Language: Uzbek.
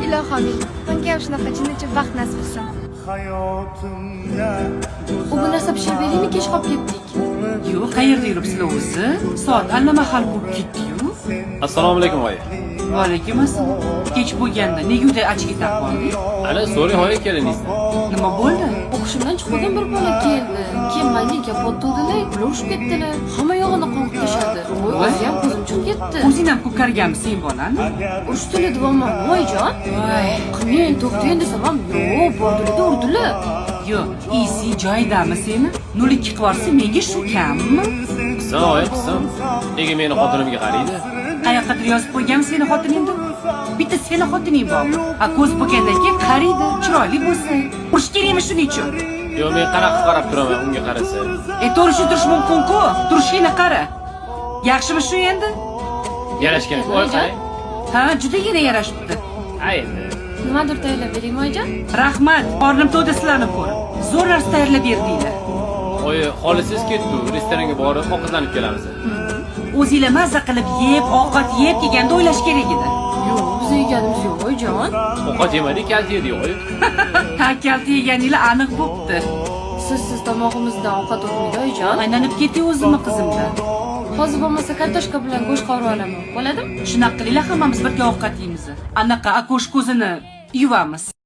Ilohim, menga ham shunaqa jinnicha baxt nasib qilsin. U bu narsa pishirib kech qolib ketdik. Yo'q, qayerda yuribsizlar o'zi? Soat allamahal bo'lib ketdi-yu. Assalomu alaykum oyi. Va alaykum assalom. Kech bo'lganda nega uday achib keta qolding? Ana so'ring oyi keliningizdan. Nima bo'ldi? O'qishimdan chiqmagan bir bola keldi. Keyin menga gap o'tdilar, urushib ketdilar. Hamma yog'ini qo'ng'ib tashladi. O'zi ham ko'zim chiqib ketdi. O'zing ham ko'karganmisan bolani? Urushdilar deyapman, voyjon. Qilmang, to'xtang desam ham, yo'q, bordilar, urdilar. Yo'q, isi joyidami seni? 02 qilib yuborsa menga shu kammi? Qizim oyi, qizim. Nega meni xotinimga qaraydi? Qayoqqa yozib qo'yganmi seni xotiningni? Bitta seni xotining bor. A ko'z bo'lgandan keyin qaraydi, chiroyli bo'lsa. Urish kerakmi shuning uchun? Yo'q, men qanaqa qarab turaman unga qarasa. To'g'ri turish mumkin-ku. Turishingni qara. Yaxshimi shu endi? Yarashgan. Voy qarang. Ha, juda yarashibdi. Ha endi. Nimadir tayyorlab beringmi, oyijon? Rahmat, qornim to'yda sizlarni ko'rib. Zo'r narsa tayyorlab berdinglar. Oyi, xolisiz ketdi, restoranga borib ovqatlanib kelamiz. O'zinglar mazza qilib yeb, ovqat yeb kelganda o'ylash kerak edi. Yo'q, biz yeganimiz yo'q, oyijon. Ovqat yemadik, kalti yedik oyi. Ha, kalti yeganinglar aniq bo'pti. Siz tomog'imizdan ovqat o'tmaydi, oyijon. Aylanib ketdi o'zimni qizimdan. Hozir bo'lmasa kartoshka bilan go'sht qovurib olaman. Bo'ladimi? Shunaqa qilinglar, hammamiz birga ovqat yeymiz. Anaqa akosh ko'zini yuvamiz.